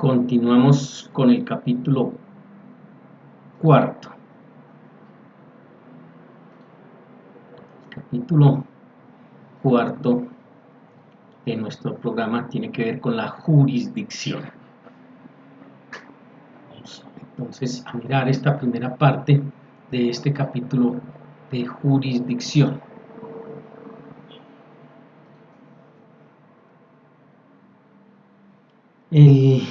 Continuamos con el capítulo cuarto. El capítulo cuarto de nuestro programa tiene que ver con la jurisdicción. Vamos entonces a mirar esta primera parte de este capítulo de jurisdicción. El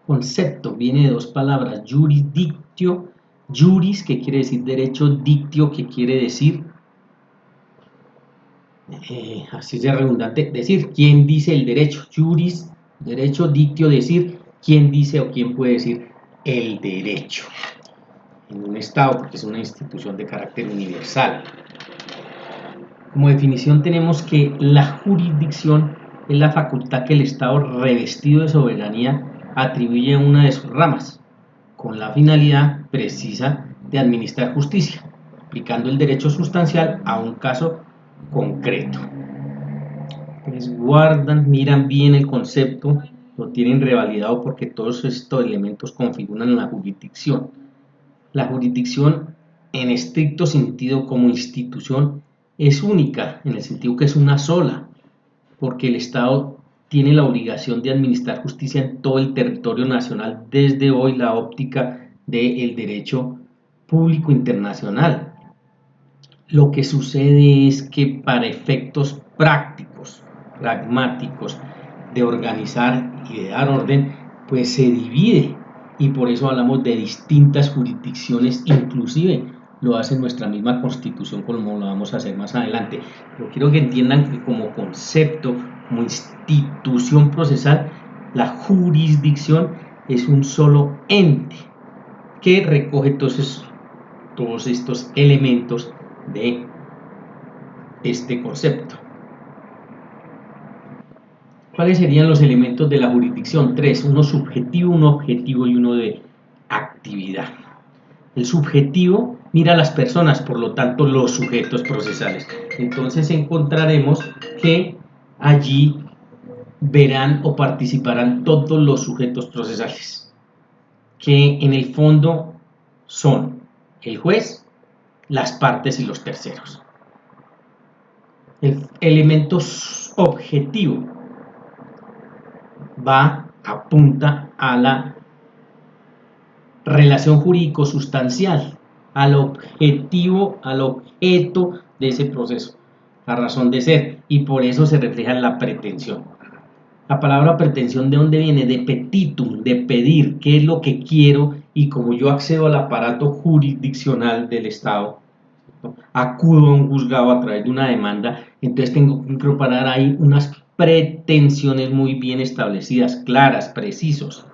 concepto viene de dos palabras: jurisdictio, juris, que quiere decir derecho, dictio, que quiere decir, así sea redundante, decir quién dice el derecho. Juris, derecho, dictio, decir quién dice o quién puede decir el derecho en un Estado, porque es una institución de carácter universal. Como definición tenemos que la jurisdicción es la facultad que el Estado, revestido de soberanía, atribuye a una de sus ramas, con la finalidad precisa de administrar justicia, aplicando el derecho sustancial a un caso concreto. Entonces miran bien el concepto, lo tienen revalidado porque todos estos elementos configuran la jurisdicción. La jurisdicción, en estricto sentido como institución, es única, en el sentido que es una sola, porque el Estado tiene la obligación de administrar justicia en todo el territorio nacional desde hoy la óptica del derecho público internacional. Lo que sucede es que para efectos prácticos, pragmáticos, de organizar y de dar orden, pues se divide, y por eso hablamos de distintas jurisdicciones, inclusive lo hace nuestra misma Constitución, como lo vamos a hacer más adelante. Pero quiero que entiendan que como concepto, como institución procesal, la jurisdicción es un solo ente que recoge todos estos elementos de este concepto. ¿Cuáles serían los elementos de la jurisdicción? Tres: uno subjetivo, uno objetivo y uno de actividad. El subjetivo mira a las personas, por lo tanto los sujetos procesales. Entonces encontraremos que allí verán o participarán todos los sujetos procesales, que en el fondo son el juez, las partes y los terceros. El elemento objetivo apunta a la relación jurídico sustancial, al objetivo, al objeto de ese proceso, la razón de ser, y por eso se refleja en la pretensión. La palabra pretensión, ¿de dónde viene? De petitum, de pedir, qué es lo que quiero, y como yo accedo al aparato jurisdiccional del Estado, acudo a un juzgado a través de una demanda, entonces tengo que incorporar ahí unas pretensiones muy bien establecidas, claras, precisas,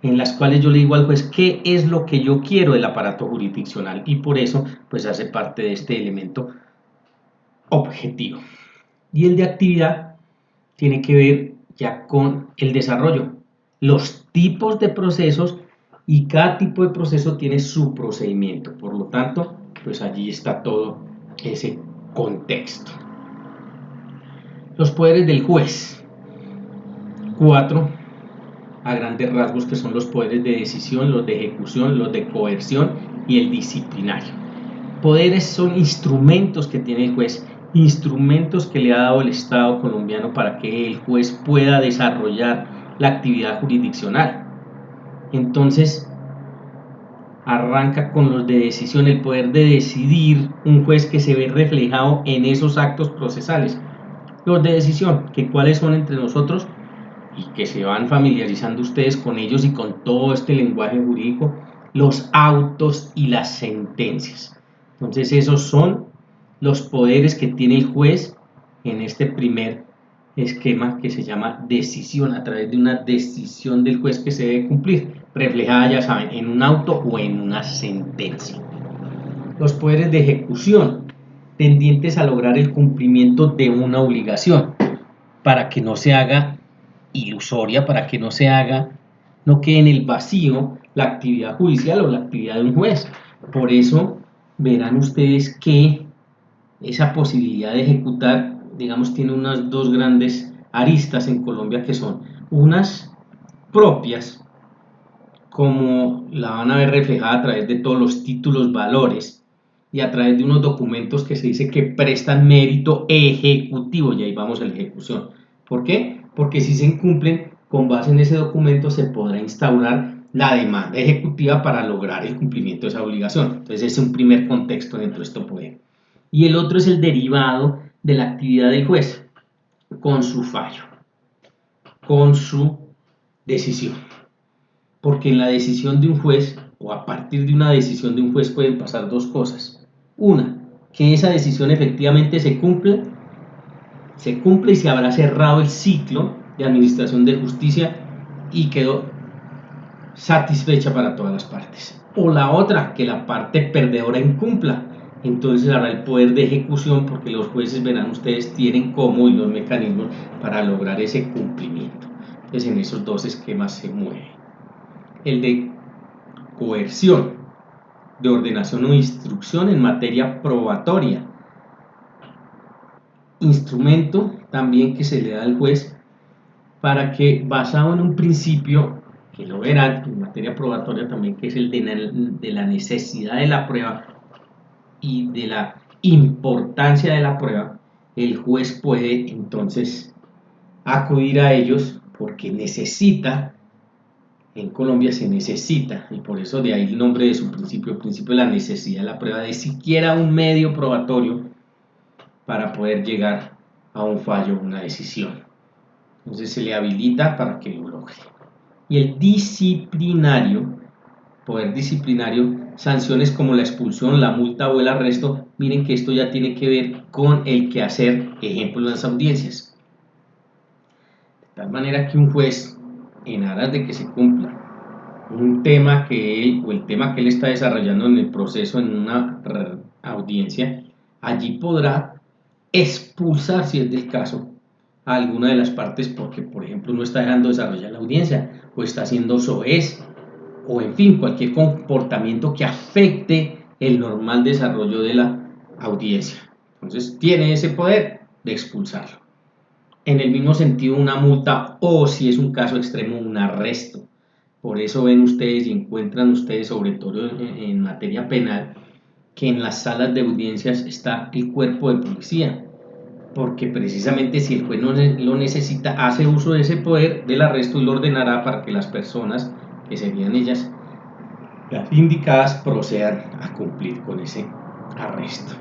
en las cuales yo le digo al juez qué es lo que yo quiero del aparato jurisdiccional, y por eso pues hace parte de este elemento objetivo. Y el de actividad tiene que ver ya con el desarrollo, los tipos de procesos, y cada tipo de proceso tiene su procedimiento. Por lo tanto, pues allí está todo ese contexto. Los poderes del juez: 4 a grandes rasgos, que son los poderes de decisión, los de ejecución, los de coerción y el disciplinario. Poderes son instrumentos que tiene el juez, instrumentos que le ha dado el Estado colombiano para que el juez pueda desarrollar la actividad jurisdiccional. Entonces, arranca con los de decisión, el poder de decidir, un juez que se ve reflejado en esos actos procesales. Los de decisión, que cuáles son entre nosotros, y que se van familiarizando ustedes con ellos y con todo este lenguaje jurídico: los autos y las sentencias. Entonces esos son los poderes que tiene el juez en este primer esquema, que se llama decisión, a través de una decisión del juez que se debe cumplir, reflejada, ya saben, en un auto o en una sentencia. Los poderes de ejecución, tendientes a lograr el cumplimiento de una obligación, para que no se haga ilusoria, para que no quede en el vacío la actividad judicial o la actividad de un juez. Por eso verán ustedes que esa posibilidad de ejecutar, digamos, tiene unas dos grandes aristas en Colombia, que son unas propias, como la van a ver reflejada a través de todos los títulos, valores y a través de unos documentos que se dice que prestan mérito ejecutivo, y ahí vamos a la ejecución. ¿Por qué? Porque si se incumplen, con base en ese documento se podrá instaurar la demanda ejecutiva para lograr el cumplimiento de esa obligación. Entonces ese es un primer contexto dentro de este poder. Y el otro es el derivado de la actividad del juez, con su fallo, con su decisión. Porque en la decisión de un juez, o a partir de una decisión de un juez, pueden pasar dos cosas. Una, que esa decisión efectivamente se cumple y se habrá cerrado el ciclo de administración de justicia y quedó satisfecha para todas las partes. O la otra, que la parte perdedora incumpla. Entonces habrá el poder de ejecución, porque los jueces, verán ustedes, tienen cómo y los mecanismos para lograr ese cumplimiento. Entonces en esos dos esquemas se mueve. El de coerción, de ordenación o instrucción en materia probatoria. Instrumento también que se le da al juez para que, basado en un principio que lo verán en materia probatoria también, que es el de la necesidad de la prueba y de la importancia de la prueba, el juez puede entonces acudir a ellos porque necesita. En Colombia se necesita, y por eso de ahí el nombre de su principio, el principio de la necesidad de la prueba, de siquiera un medio probatorio para poder llegar a un fallo, una decisión. Entonces se le habilita para que lo logre. Y el disciplinario, poder disciplinario, sanciones como la expulsión, la multa o el arresto. Miren que esto ya tiene que ver con el quehacer, ejemplo, en las audiencias. De tal manera que un juez, en aras de que se cumpla un tema que él, o el tema que él está desarrollando en el proceso, en una audiencia, allí podrá expulsar, si es del caso, a alguna de las partes porque, por ejemplo, no está dejando desarrollar la audiencia, o está haciendo soez, o en fin, cualquier comportamiento que afecte el normal desarrollo de la audiencia. Entonces tiene ese poder de expulsarlo. En el mismo sentido, una multa, o si es un caso extremo, un arresto. Por eso ven ustedes y encuentran ustedes, sobre todo en materia penal, que en las salas de audiencias está el cuerpo de policía, porque precisamente si el juez no lo necesita, hace uso de ese poder del arresto y lo ordenará para que las personas, que serían ellas las indicadas, procedan a cumplir con ese arresto.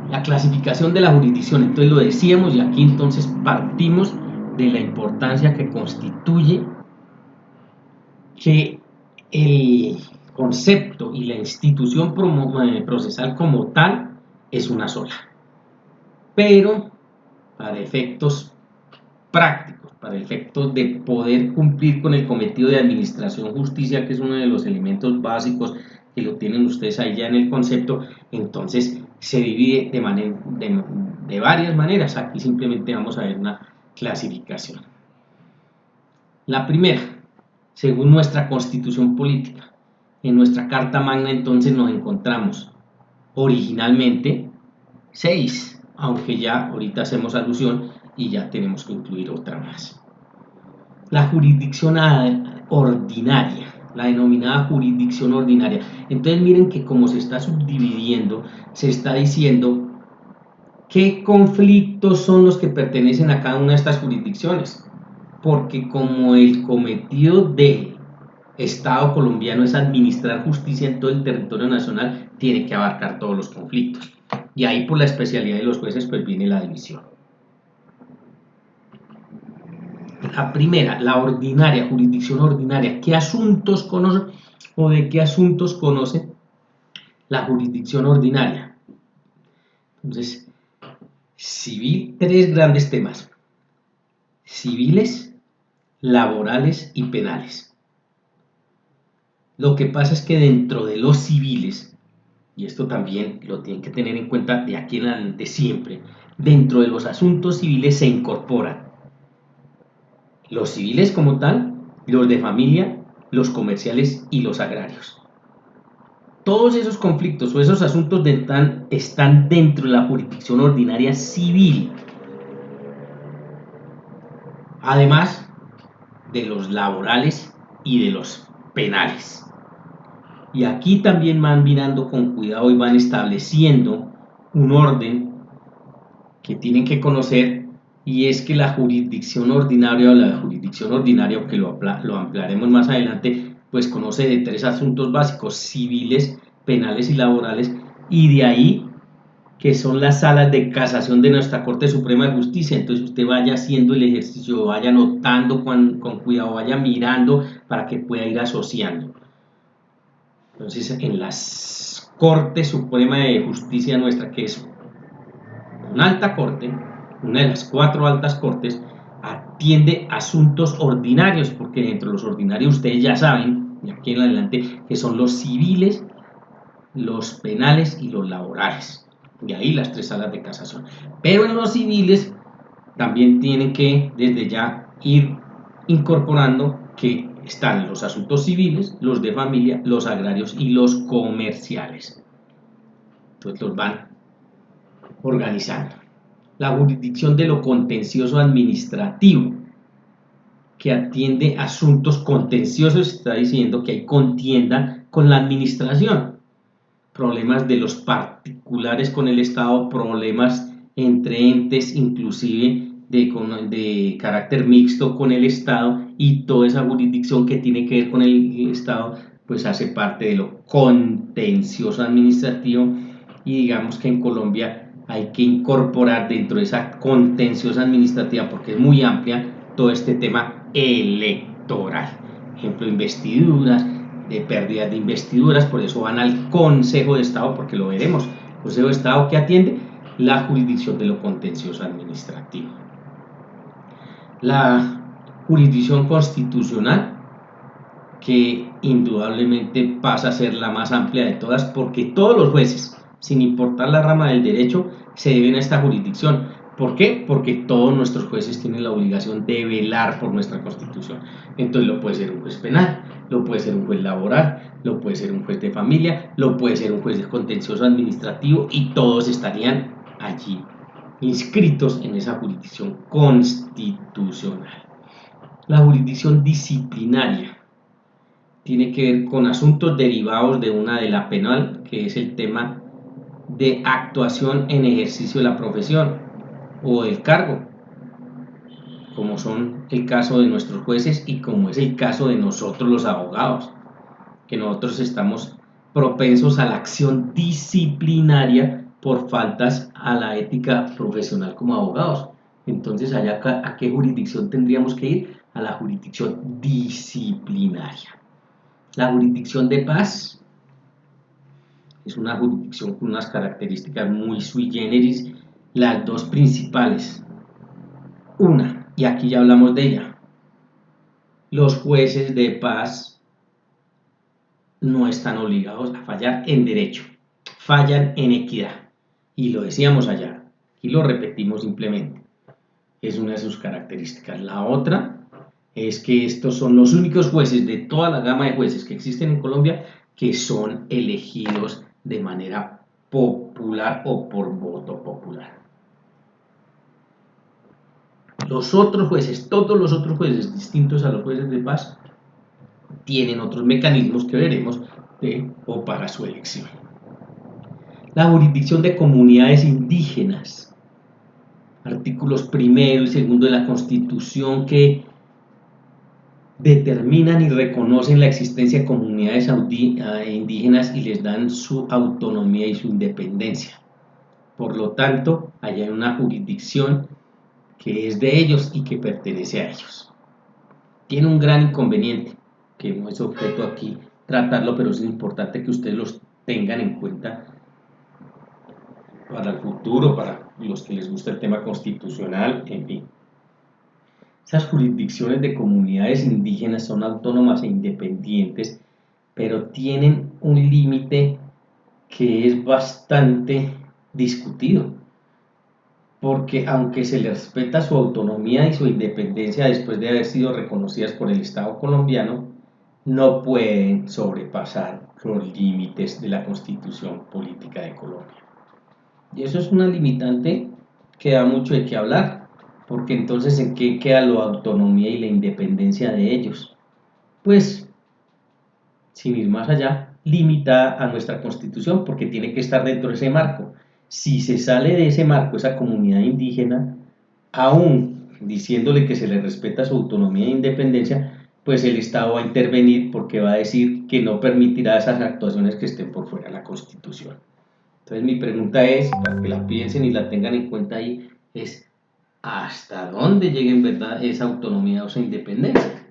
La clasificación de la jurisdicción, entonces lo decíamos, y aquí entonces partimos de la importancia que constituye que el concepto y la institución procesal como tal es una sola, pero para efectos prácticos, para efectos de poder cumplir con el cometido de administración justicia, que es uno de los elementos básicos que lo tienen ustedes ahí ya en el concepto, entonces se divide de varias maneras. Aquí simplemente vamos a ver una clasificación. La primera, según nuestra constitución política, en nuestra Carta Magna entonces nos encontramos originalmente 6, aunque ya ahorita hacemos alusión y ya tenemos que incluir otra más. La jurisdicción ordinaria, la denominada jurisdicción ordinaria. Entonces miren que como se está subdividiendo, se está diciendo qué conflictos son los que pertenecen a cada una de estas jurisdicciones. Porque como el cometido del Estado colombiano es administrar justicia en todo el territorio nacional, tiene que abarcar todos los conflictos. Y ahí por la especialidad de los jueces pues viene la división. La primera, la ordinaria, jurisdicción ordinaria. ¿Qué asuntos conoce o de qué asuntos conoce la jurisdicción ordinaria? Entonces, civil, 3 grandes temas: civiles, laborales y penales. Lo que pasa es que dentro de los civiles, y esto también lo tienen que tener en cuenta de aquí en adelante siempre, dentro de los asuntos civiles se incorporan los civiles como tal, los de familia, los comerciales y los agrarios. Todos esos conflictos o esos asuntos están dentro de la jurisdicción ordinaria civil. Además, de los laborales y de los penales. Y aquí también van mirando con cuidado y van estableciendo un orden que tienen que conocer, y es que la jurisdicción ordinaria que lo ampliaremos más adelante, pues conoce de 3 asuntos básicos: civiles, penales y laborales, y de ahí que son las salas de casación de nuestra Corte Suprema de Justicia. Entonces usted vaya haciendo el ejercicio, vaya anotando con cuidado, vaya mirando para que pueda ir asociando. Entonces, en las Corte Suprema de Justicia nuestra, que es una alta corte, una de las 4 altas cortes, atiende asuntos ordinarios, porque dentro de los ordinarios ustedes ya saben, de aquí en adelante, que son los civiles, los penales y los laborales. De ahí las 3 salas de casación. Pero en los civiles también tienen que desde ya ir incorporando que están los asuntos civiles, los de familia, los agrarios y los comerciales. Entonces los van organizando. La jurisdicción de lo contencioso administrativo, que atiende asuntos contenciosos, está diciendo que hay contienda con la administración, problemas de los particulares con el Estado, problemas entre entes, inclusive de carácter mixto con el Estado, y toda esa jurisdicción que tiene que ver con el Estado, pues hace parte de lo contencioso administrativo. Y digamos que en Colombia hay que incorporar dentro de esa contenciosa administrativa, porque es muy amplia, todo este tema electoral. Ejemplo, investiduras, de pérdidas de investiduras, por eso van al Consejo de Estado, porque lo veremos. El Consejo de Estado que atiende la jurisdicción de lo contencioso administrativo. La jurisdicción constitucional, que indudablemente pasa a ser la más amplia de todas, porque todos los jueces, sin importar la rama del derecho, se deben a esta jurisdicción. ¿Por qué? Porque todos nuestros jueces tienen la obligación de velar por nuestra Constitución. Entonces lo puede ser un juez penal, lo puede ser un juez laboral, lo puede ser un juez de familia, lo puede ser un juez de contencioso administrativo, y todos estarían allí inscritos en esa jurisdicción constitucional. La jurisdicción disciplinaria tiene que ver con asuntos derivados de una de la penal, que es el tema de actuación en ejercicio de la profesión o del cargo, como son el caso de nuestros jueces y como es el caso de nosotros los abogados, que nosotros estamos propensos a la acción disciplinaria por faltas a la ética profesional como abogados. Entonces, allá, ¿a qué jurisdicción tendríamos que ir? A la jurisdicción disciplinaria. La jurisdicción de paz es una jurisdicción con unas características muy sui generis, las dos principales. Una, y aquí ya hablamos de ella, los jueces de paz no están obligados a fallar en derecho, fallan en equidad. Y lo decíamos allá, y lo repetimos simplemente. Es una de sus características. La otra es que estos son los únicos jueces de toda la gama de jueces que existen en Colombia que son elegidos de manera popular o por voto popular. Los otros jueces, todos los otros jueces distintos a los jueces de paz, tienen otros mecanismos que veremos o para su elección. La jurisdicción de comunidades indígenas, artículos 1 y 2 de la Constitución, que determinan y reconocen la existencia de comunidades indígenas y les dan su autonomía y su independencia. Por lo tanto, hay una jurisdicción que es de ellos y que pertenece a ellos. Tiene un gran inconveniente, que no es objeto aquí tratarlo, pero es importante que ustedes los tengan en cuenta para el futuro, para los que les gusta el tema constitucional, en fin. Esas jurisdicciones de comunidades indígenas son autónomas e independientes, pero tienen un límite que es bastante discutido, porque aunque se les respeta su autonomía y su independencia después de haber sido reconocidas por el Estado colombiano, no pueden sobrepasar los límites de la Constitución Política de Colombia. Y eso es una limitante que da mucho de qué hablar, porque entonces ¿en qué queda la autonomía y la independencia de ellos? Pues, sin ir más allá, limitada a nuestra Constitución, porque tiene que estar dentro de ese marco. Si se sale de ese marco, esa comunidad indígena, aún diciéndole que se le respeta su autonomía e independencia, pues el Estado va a intervenir porque va a decir que no permitirá esas actuaciones que estén por fuera de la Constitución. Entonces mi pregunta es, para que la piensen y la tengan en cuenta ahí, es ¿hasta dónde llega en verdad esa autonomía o esa independencia?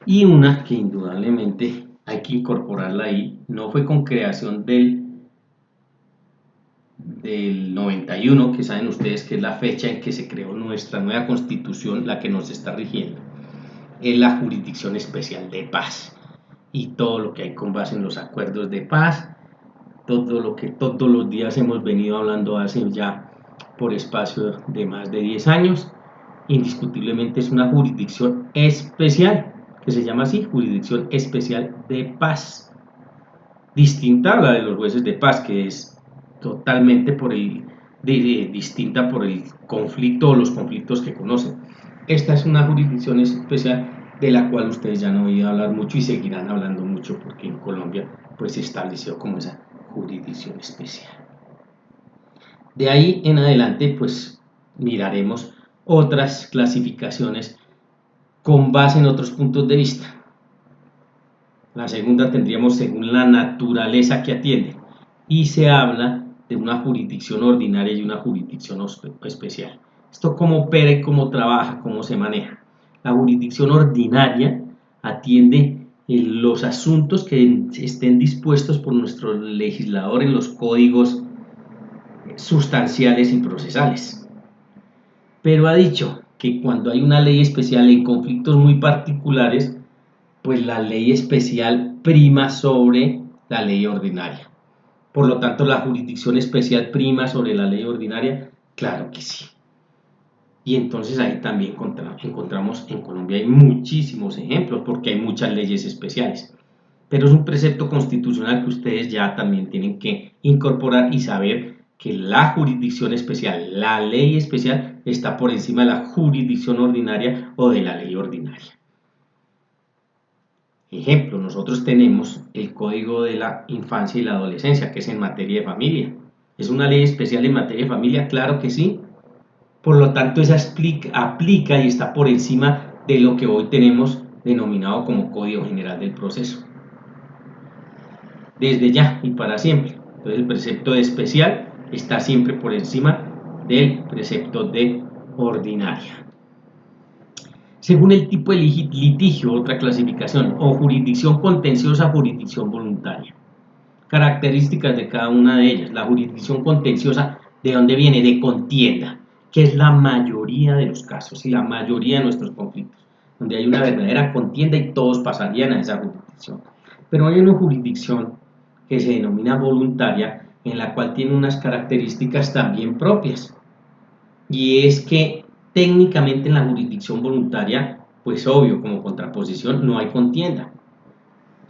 Y una que indudablemente hay que incorporarla ahí, no fue con creación del 91, que saben ustedes que es la fecha en que se creó nuestra nueva constitución, la que nos está rigiendo, es la Jurisdicción Especial de Paz y todo lo que hay con base en los acuerdos de paz, todo lo que todos los días hemos venido hablando hace ya por espacio de más de 10 años. Indiscutiblemente es una jurisdicción especial, que se llama así, Jurisdicción Especial de Paz, distinta a la de los jueces de paz, que es totalmente distinta por el conflicto o los conflictos que conocen. Esta es una jurisdicción especial de la cual ustedes ya han oído hablar mucho y seguirán hablando mucho porque en Colombia pues se estableció como esa jurisdicción especial. De ahí en adelante pues miraremos otras clasificaciones con base en otros puntos de vista. La segunda tendríamos según la naturaleza que atiende y se habla de una jurisdicción ordinaria y una jurisdicción especial. Esto cómo opera y cómo trabaja, cómo se maneja. La jurisdicción ordinaria atiende los asuntos que estén dispuestos por nuestro legislador en los códigos sustanciales y procesales. Pero ha dicho que cuando hay una ley especial en conflictos muy particulares, pues la ley especial prima sobre la ley ordinaria. Por lo tanto, la jurisdicción especial prima sobre la ley ordinaria, claro que sí. Y entonces ahí también encontramos en Colombia hay muchísimos ejemplos porque hay muchas leyes especiales. Pero es un precepto constitucional que ustedes ya también tienen que incorporar y saber que la jurisdicción especial, la ley especial, está por encima de la jurisdicción ordinaria o de la ley ordinaria. Ejemplo, nosotros tenemos el Código de la Infancia y la Adolescencia, que es en materia de familia. ¿Es una ley especial en materia de familia? Claro que sí. Por lo tanto, esa aplica y está por encima de lo que hoy tenemos denominado como Código General del Proceso. Desde ya y para siempre. Entonces, el precepto de especial está siempre por encima del precepto de ordinaria. Según el tipo de litigio, otra clasificación, o jurisdicción contenciosa, jurisdicción voluntaria. Características de cada una de ellas. La jurisdicción contenciosa, ¿de dónde viene? De contienda, que es la mayoría de los casos y la mayoría de nuestros conflictos, donde hay una verdadera contienda y todos pasarían a esa jurisdicción. Pero hay una jurisdicción que se denomina voluntaria, en la cual tiene unas características también propias, y es que técnicamente en la jurisdicción voluntaria, pues obvio, como contraposición, no hay contienda.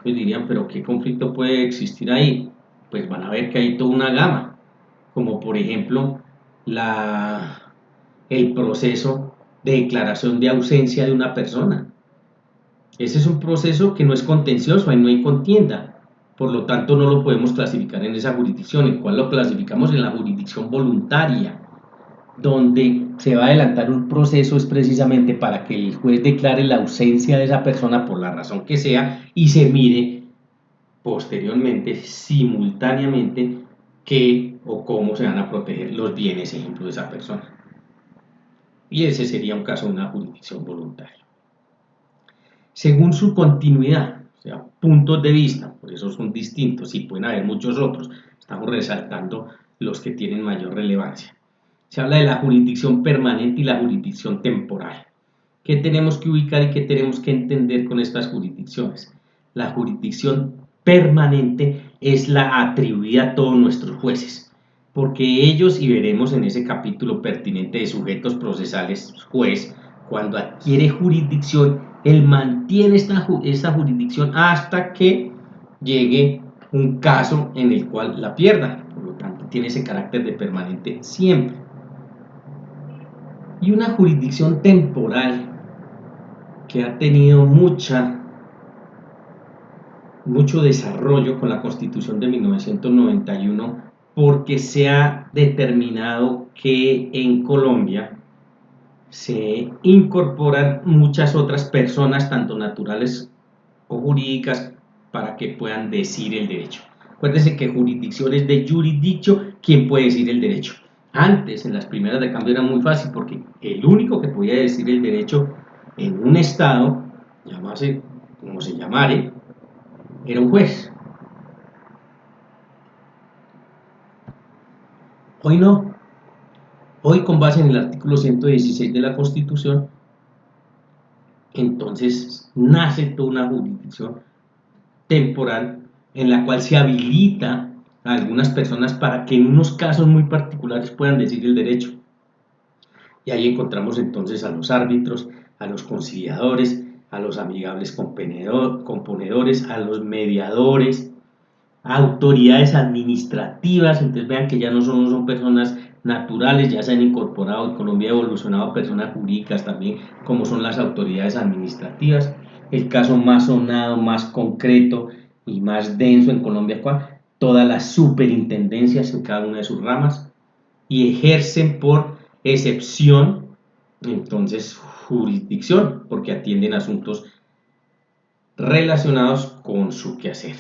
Pues dirían, pero ¿qué conflicto puede existir ahí? Pues van a ver que hay toda una gama, como por ejemplo el proceso de declaración de ausencia de una persona. Ese es un proceso que no es contencioso, ahí no hay contienda. Por lo tanto, no lo podemos clasificar en esa jurisdicción, en cual lo clasificamos en la jurisdicción voluntaria, donde se va a adelantar un proceso es precisamente para que el juez declare la ausencia de esa persona por la razón que sea y se mire posteriormente, simultáneamente, qué o cómo se van a proteger los bienes, ejemplo, de esa persona. Y ese sería un caso de una jurisdicción voluntaria. Según su continuidad, o sea, puntos de vista, por eso son distintos y pueden haber muchos otros, estamos resaltando los que tienen mayor relevancia. Se habla de la jurisdicción permanente y la jurisdicción temporal. ¿Qué tenemos que ubicar y qué tenemos que entender con estas jurisdicciones? La jurisdicción permanente es la atribuida a todos nuestros jueces, porque ellos, y veremos en ese capítulo pertinente de sujetos procesales, juez, cuando adquiere jurisdicción, él mantiene esta jurisdicción hasta que llegue un caso en el cual la pierda. Por lo tanto, tiene ese carácter de permanente siempre. Y una jurisdicción temporal que ha tenido mucho desarrollo con la Constitución de 1991, porque se ha determinado que en Colombia se incorporan muchas otras personas, tanto naturales o jurídicas, para que puedan decir el derecho. Acuérdense que jurisdicción es de jurisdictio, quien puede decir el derecho. Antes, en las primeras de cambio, era muy fácil, porque el único que podía decir el derecho en un estado, llamase como se llamare, era un juez. Hoy no. Hoy, con base en el artículo 116 de la Constitución, entonces nace toda una jurisdicción temporal en la cual se habilita a algunas personas para que en unos casos muy particulares puedan decir el derecho. Y ahí encontramos entonces a los árbitros, a los conciliadores, a los amigables componedores, a los mediadores, a autoridades administrativas. Entonces vean que ya no son personas naturales, ya se han incorporado, en Colombia ha evolucionado a personas jurídicas también, como son las autoridades administrativas. El caso más sonado, más concreto y más denso en Colombia, ¿cuál? Todas las superintendencias en cada una de sus ramas, y ejercen por excepción, entonces, jurisdicción, porque atienden asuntos relacionados con su quehacer.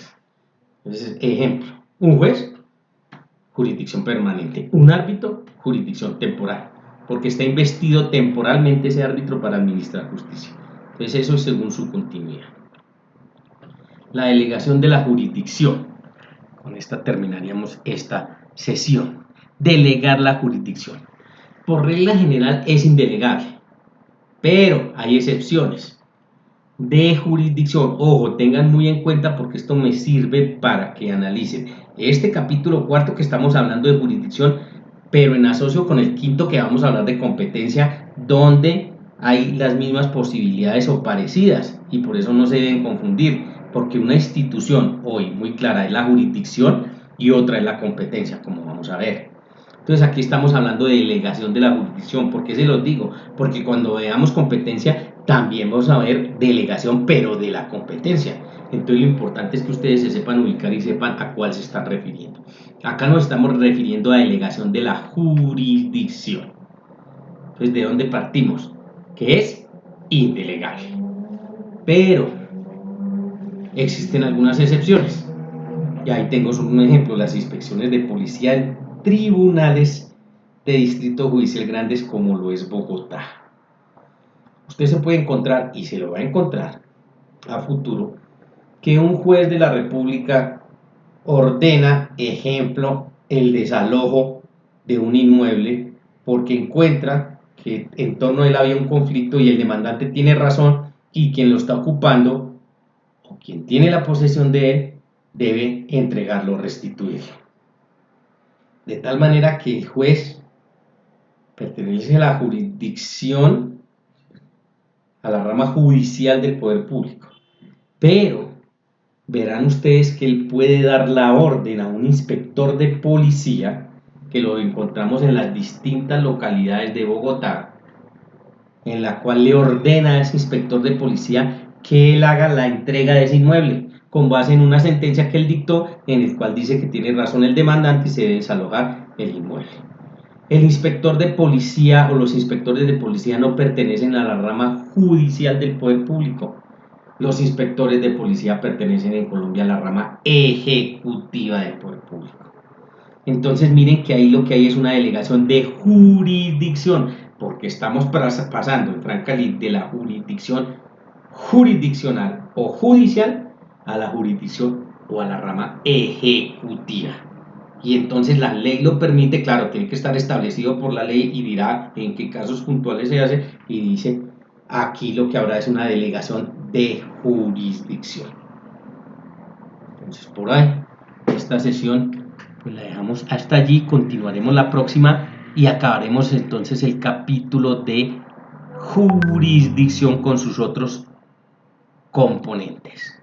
Entonces, ejemplo, un juez, jurisdicción permanente; un árbitro, jurisdicción temporal, porque está investido temporalmente ese árbitro para administrar justicia. Entonces, eso es según su continuidad. La delegación de la jurisdicción. Con esta terminaríamos esta sesión. Delegar la jurisdicción. Por regla general es indelegable, pero hay excepciones. De jurisdicción, ojo, tengan muy en cuenta, porque esto me sirve para que analicen este capítulo cuarto que estamos hablando de jurisdicción, pero en asocio con el quinto que vamos a hablar de competencia, donde hay las mismas posibilidades o parecidas, y por eso no se deben confundir, porque una institución hoy muy clara es la jurisdicción y otra es la competencia, como vamos a ver. Entonces aquí estamos hablando de delegación de la jurisdicción. ¿Por qué se los digo? Porque cuando veamos competencia también vamos a ver delegación, pero de la competencia. Entonces lo importante es que ustedes se sepan ubicar y sepan a cuál se están refiriendo. Acá nos estamos refiriendo a delegación de la jurisdicción. Entonces, ¿de dónde partimos? Que es indelegable. Pero existen algunas excepciones. Y ahí tengo un ejemplo: las inspecciones de policía en tribunales de distrito judicial grandes, como lo es Bogotá. Usted se puede encontrar, y se lo va a encontrar a futuro, que un juez de la República ordena, ejemplo, el desalojo de un inmueble porque encuentra que en torno a él había un conflicto y el demandante tiene razón, y quien lo está ocupando o quien tiene la posesión de él debe entregarlo, restituirlo. De tal manera que el juez pertenece a la jurisdicción, a la rama judicial del poder público, pero verán ustedes que él puede dar la orden a un inspector de policía, que lo encontramos en las distintas localidades de Bogotá, en la cual le ordena a ese inspector de policía que él haga la entrega de ese inmueble, con base en una sentencia que él dictó, en el cual dice que tiene razón el demandante y se debe desalojar el inmueble. El inspector de policía o los inspectores de policía no pertenecen a la rama judicial del poder público. Los inspectores de policía pertenecen en Colombia a la rama ejecutiva del poder público. Entonces miren que ahí lo que hay es una delegación de jurisdicción, porque estamos pasando en franca ley de la jurisdicción jurisdiccional o judicial a la jurisdicción o a la rama ejecutiva. Y entonces la ley lo permite, claro, tiene que estar establecido por la ley y dirá en qué casos puntuales se hace, y dice aquí lo que habrá es una delegación de jurisdicción. Entonces por ahí, esta sesión pues la dejamos hasta allí, continuaremos la próxima y acabaremos entonces el capítulo de jurisdicción con sus otros componentes.